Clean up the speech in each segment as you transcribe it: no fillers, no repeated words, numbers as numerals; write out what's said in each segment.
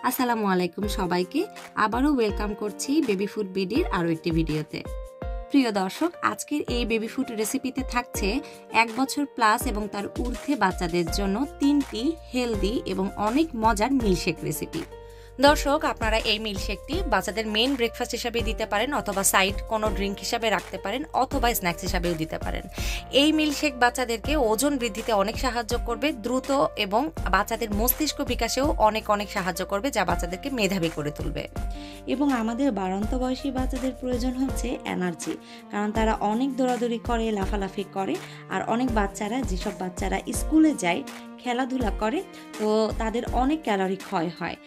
আসসালামু আলাইকুম সবাইকে আবারও ওয়েলকাম করছি বেবি ফুড বিডির আরও একটি ভিডিওতে। প্রিয় দর্শক, আজকের এই বেবি ফুড রেসিপিতে থাকছে 1 বছর প্লাস এবং তার ঊর্ধ্বে বাচ্চাদের জন্য 3টি হেলদি এবং অনেক মজার মিল্কশেক রেসিপি। দর্শক, আপনারা এই মিল্কশেকটি বাচ্চাদের মেইন ব্রেকফাস্ট হিসাবে দিতে পারেন, অথবা সাইড কোনো ড্রিঙ্ক হিসাবে রাখতে পারেন, অথবা স্ন্যাক্স হিসাবেও দিতে পারেন। এই মিল্কশেক বাচ্চাদেরকে ওজন বৃদ্ধিতে অনেক সাহায্য করবে, দ্রুত এবং বাচ্চাদের মস্তিষ্ক বিকাশেও অনেক সাহায্য করবে, যা বাচ্চাদেরকে মেধাবী করে তুলবে। এবং আমাদের বাড়ন্ত বয়সী বাচ্চাদের প্রয়োজন হচ্ছে এনার্জি, কারণ তারা অনেক দৌড়াদৌড়ি করে, লাফালাফি করে। আর অনেক বাচ্চারা, যেসব বাচ্চারা স্কুলে যায়, খেলাধুলা করে, তো তাদের অনেক ক্যালোরি ক্ষয় হয়।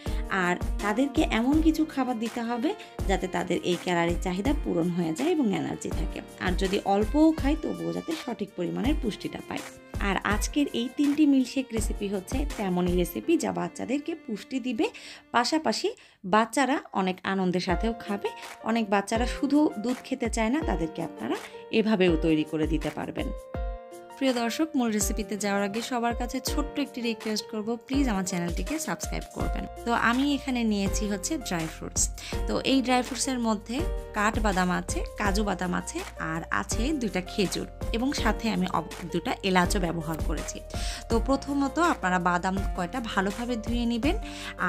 আর তাদেরকে এমন কিছু খাবার দিতে হবে যাতে তাদের এই ক্যালোরির চাহিদা পূরণ হয়ে যায় এবং এনার্জি থাকে। আর যদি অল্পও খায় তবুও যাতে সঠিক পরিমাণের পুষ্টিটা পায়। আর আজকের এই 3টি মিল্কশেক রেসিপি হচ্ছে তেমনই রেসিপি যা বাচ্চাদেরকে পুষ্টি দিবে, পাশাপাশি বাচ্চারা অনেক আনন্দের সাথেও খাবে। অনেক বাচ্চারা শুধু দুধ খেতে চায় না, তাদেরকে আপনারা এভাবেও তৈরি করে দিতে পারবেন। প্রিয় দর্শক, মূল রেসিপিতে যাওয়ার আগে সবার কাছে ছোট্ট একটি রিকোয়েস্ট করব, প্লিজ আমার চ্যানেলটিকে সাবস্ক্রাইব করবেন। তো আমি এখানে নিয়েছি হচ্ছে ড্রাই ফ্রুটস। তো এই ড্রাই ফ্রুটসের মধ্যে কাঠবাদাম আছে, কাজু বাদাম আছে, আর আছে 2টা খেজুর, এবং সাথে আমি 2টা এলাচও ব্যবহার করেছি। তো প্রথমত আপনারা বাদাম কয়টা ভালোভাবে ধুয়ে নেবেন।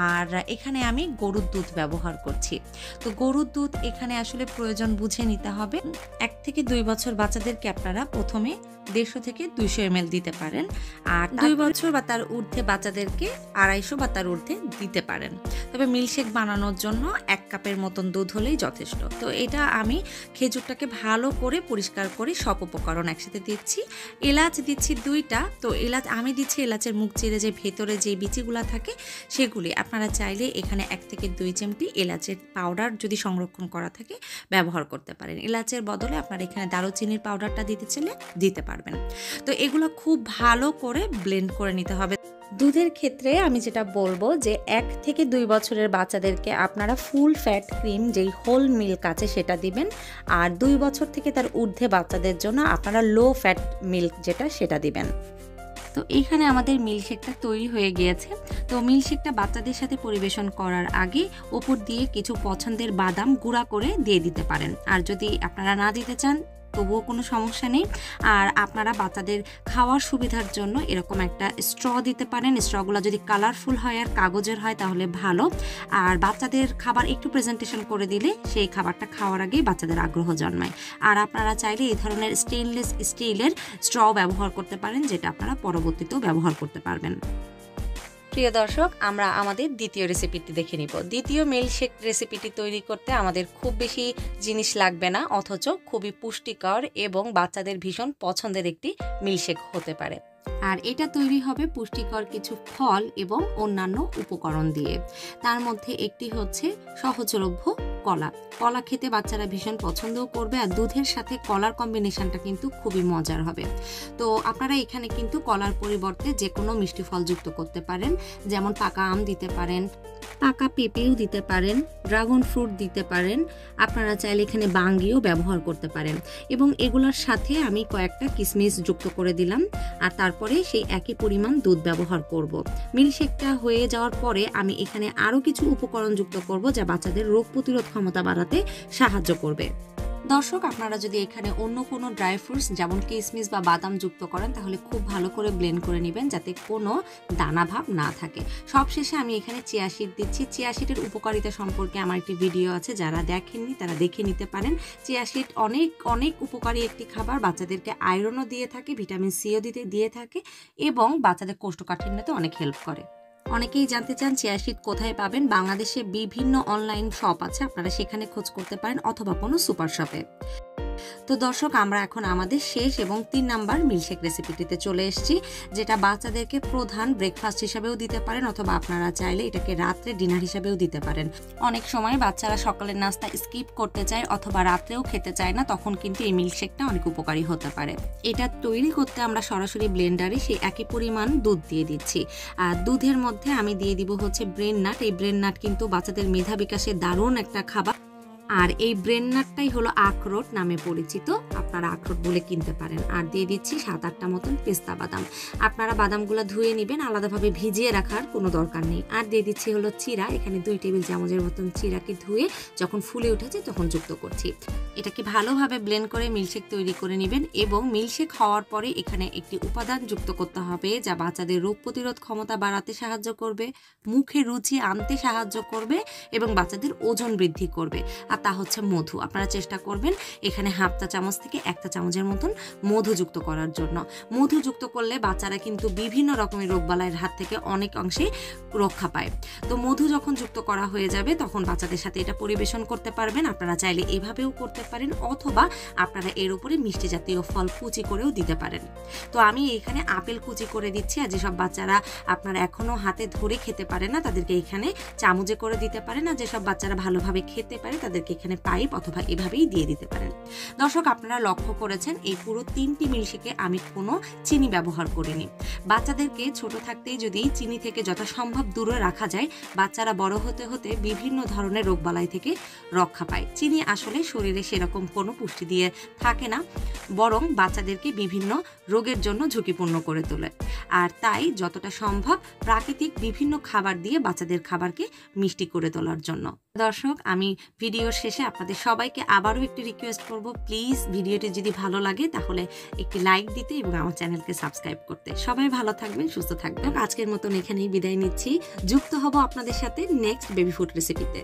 আর এখানে আমি গরুর দুধ ব্যবহার করছি। তো গরুর দুধ এখানে আসলে প্রয়োজন বুঝে নিতে হবে। 1 থেকে 2 বছর বাচ্চাদেরকে আপনারা প্রথমে 150 থেকে 200 ml দিতে পারেন। আর 2 বছর বা তার ঊর্ধ্বে বাচ্চাদেরকে 250 বা তার ঊর্ধ্বে দিতে পারেন। তবে মিল্কশেক বানানোর জন্য 1 কাপের মতন দুধ হলেই যথেষ্ট। তো এটা আমি খেজুরটাকে ভালো করে পরিষ্কার করে সব উপকরণ একসাথে দিচ্ছি। এলাচ দিচ্ছি 2টা। তো এলাচ আমি দিচ্ছি এলাচের মুখ চিরে যে ভেতরে যে বিচিগুলা থাকে সেগুলি। আপনারা চাইলে এখানে 1 থেকে 2 চিমটি এলাচের পাউডার যদি সংরক্ষণ করা থাকে ব্যবহার করতে পারেন। এলাচের বদলে আপনারা এখানে দারুচিনির পাউডারটা দিতে চাইলে দিতে পারবেন। তো এগুলো খুব ভালো করে ব্লেন্ড করে নিতে হবে। দুধের ক্ষেত্রে আমি যেটা বলবো যে 1 থেকে 2 বছরের বাচ্চাদেরকে আপনারা ফুল ফ্যাট ক্রিম, যেই হোল মিল্ক আছে সেটা দিবেন। আর 2 বছর থেকে তার ঊর্ধ্বে বাচ্চাদের জন্য আপনারা লো ফ্যাট মিল্ক যেটা সেটা দিবেন। তো এইখানে আমাদের মিল্কশেকটা তৈরি হয়ে গিয়েছে। তো মিল্কশেকটা বাচ্চাদের সাথে পরিবেশন করার আগে ওপর দিয়ে কিছু পছন্দের বাদাম গুঁড়া করে দিয়ে দিতে পারেন। আর যদি আপনারা না দিতে চান তবুও কোনো সমস্যা নেই। আর আপনারা বাচ্চাদের খাওয়ার সুবিধার জন্য এরকম একটা স্ট্র দিতে পারেন। স্ট্রগুলো যদি কালারফুল হয় আর কাগজের হয় তাহলে ভালো। আর বাচ্চাদের খাবার একটু প্রেজেন্টেশন করে দিলে সেই খাবারটা খাওয়ার আগেই বাচ্চাদের আগ্রহ জন্মায়। আর আপনারা চাইলে এই ধরনের স্টেইনলেস স্টিলের স্ট্র ব্যবহার করতে পারেন, যেটা আপনারা পরবর্তীতেও ব্যবহার করতে পারবেন। প্রিয় দর্শক, আমরা আমাদের দ্বিতীয় রেসিপিটি দেখে নিব। দ্বিতীয় মিল্কশেক রেসিপিটি তৈরি করতে আমাদের খুব বেশি জিনিস লাগবে না, অথচ খুবই পুষ্টিকর এবং বাচ্চাদের ভীষণ পছন্দের একটি মিল্কশেক হতে পারে। আর এটা তৈরি হবে পুষ্টিকর কিছু ফল এবং অন্যান্য উপকরণ দিয়ে। তার মধ্যে একটি হচ্ছে সহজলভ্য কলা। কলা খেতে বাচ্চারা ভীষণ পছন্দও করবে। আর দুধের সাথে কলার কম্বিনেশনটা কিন্তু খুবই মজার হবে। তো আপনারা এখানে কিন্তু কলার পরিবর্তে যে কোনো মিষ্টি ফল যুক্ত করতে পারেন, যেমন পাকা আম দিতে পারেন, পাকা পেঁপেও দিতে পারেন, ড্রাগন ফ্রুট দিতে পারেন। আপনারা চাইলে এখানে বাঙ্গিও ব্যবহার করতে পারেন। এবং এগুলোর সাথে আমি কয়েকটা কিশমিশ যুক্ত করে দিলাম। আর তারপরে সেই একই পরিমাণ দুধ ব্যবহার করব। মিল্কশেকটা হয়ে যাওয়ার পরে আমি এখানে আরও কিছু উপকরণ যুক্ত করব যা বাচ্চাদের রোগ প্রতিরোধ ক্ষমতা বাড়াতে সাহায্য করবে। দর্শক, আপনারা যদি এখানে অন্য কোনো ড্রাই ফ্রুটস যেমন কিশমিশ বা বাদাম যুক্ত করেন তাহলে খুব ভালো করে ব্লেন্ড করে নেবেন যাতে কোনো দানা ভাব না থাকে। সবশেষে আমি এখানে চিয়া সিড দিচ্ছি। চিয়া সিডের উপকারিতা সম্পর্কে আমার একটি ভিডিও আছে, যারা দেখেননি তারা দেখে নিতে পারেন। চিয়া সিড অনেক উপকারী একটি খাবার। বাচ্চাদেরকে আয়রনও দিয়ে থাকে, ভিটামিন সিও দিয়ে থাকে এবং বাচ্চাদের কোষ্ঠকাঠিন্যতে অনেক হেল্প করে। অনেকেই জানতে চান চিয়া সিড কোথায় পাবেন। বাংলাদেশে বিভিন্ন অনলাইন শপ আছে, আপনারা সেখানে খোঁজ করতে পারেন, অথবা কোনো সুপার শপে। তো দর্শক, আমরা এখন আমাদের শেষ এবং 3 নাম্বার মিল্কশেক রেসিপিটিতে চলে এসেছি, যেটা বাচ্চাদেরকে প্রধান ব্রেকফাস্ট হিসাবেও দিতে পারেন, অথবা আপনারা চাইলে এটাকে রাত্রে ডিনার হিসাবেও দিতে পারেন। অনেক সময় বাচ্চারা সকালের নাস্তা স্কিপ করতে চায় অথবা রাত্রেও খেতে চায় না, তখন কিন্তু এই মিল্কশেকটা অনেক উপকারী হতে পারে। এটা তৈরি করতে আমরা সরাসরি ব্লেন্ডারে সেই একই পরিমাণ দুধ দিয়ে দিচ্ছি। আর দুধের মধ্যে আমি দিয়ে দিব হচ্ছে ব্রেন নাট। এই ব্রেন নাট কিন্তু বাচ্চাদের মেধা বিকাশে দারুণ একটা খাবার। আর এই ব্রেন্নারটাই হলো আখরোট নামে পরিচিত, আপনারা আখরোট বলে কিনতে পারেন। আর দিয়ে দিচ্ছি 7-8টা মতন পেস্তা বাদাম। আপনারা বাদামগুলো ধুয়ে নেবেন, আলাদাভাবে ভিজিয়ে রাখার কোনো দরকার নেই। আর দিয়ে দিচ্ছি হলো চিরা, এখানে 2 টেবিল চামচের মতন চিরাকে ধুয়ে যখন ফুলে উঠেছে তখন যুক্ত করছি। এটাকে ভালোভাবে ব্লেন্ড করে মিল্কশেক তৈরি করে নেবেন এবং মিল্কশেক হওয়ার পরে এখানে একটি উপাদান যুক্ত করতে হবে যা বাচ্চাদের রোগ প্রতিরোধ ক্ষমতা বাড়াতে সাহায্য করবে, মুখে রুচি আনতে সাহায্য করবে এবং বাচ্চাদের ওজন বৃদ্ধি করবে, আর তা হচ্ছে মধু। আপনারা চেষ্টা করবেন এখানে 1/2 চামচ থেকে 1 চামচের মতন মধু যুক্ত করার জন্য। মধু যুক্ত করলে বাচ্চারা কিন্তু বিভিন্ন রকমের রোগবালাইয়ের হাত থেকে অনেক অংশে রক্ষা পায়। তো মধু যখন যুক্ত করা হয়ে যাবে তখন বাচ্চাদের সাথে এটা পরিবেশন করতে পারবেন। আপনারা চাইলে এভাবেও করতে পারেন, অথবা আপনারা এর উপরে মিষ্টি জাতীয় ফল কুচি করেও দিতে পারেন। তো আমি এখানে আপেল কুচি করে দিচ্ছি। আর যেসব বাচ্চারা আপনারা এখনো হাতে ধরে খেতে পারে না তাদেরকে এখানে চামচে করে দিতে পারেন, আর যেসব বাচ্চারা ভালোভাবে খেতে পারে তাদেরকে এখানে পাইপ অথবা এভাবেই দিয়ে দিতে পারেন। দর্শক, আপনারা লক্ষ্য করেছেন এই পুরো 3টি মিল্কশেকে আমি কোনো চিনি ব্যবহার করিনি। বাচ্চাদেরকে ছোট থাকতেই যদি চিনি থেকে যথাসম্ভব দূরে রাখা যায়, বাচ্চারা বড় হতে হতে বিভিন্ন ধরনের রোগবালাই থেকে রক্ষা পায়। চিনি আসলে শরীরে সেরকম কোনো পুষ্টি দিয়ে থাকে না, বরং বাচ্চাদেরকে বিভিন্ন রোগের জন্য ঝুঁকিপূর্ণ করে তোলে। আর তাই যতটা সম্ভব প্রাকৃতিক বিভিন্ন খাবার দিয়ে বাচ্চাদের খাবারকে মিষ্টি করে তোলার জন্য। দর্শক, আমি ভিডিওর শেষে আপনাদের সবাইকে আবারও একটি রিকোয়েস্ট করব, প্লিজ ভিডিওটি যদি ভালো লাগে তাহলে একটি লাইক দিতে এবং আমার চ্যানেলকে সাবস্ক্রাইব করতে। সবাই ভালো থাকবেন, সুস্থ থাকবেন। আজকের মতন এখানেই বিদায় নিচ্ছি। যুক্ত হব আপনাদের সাথে নেক্সট বেবি ফুড রেসিপিতে।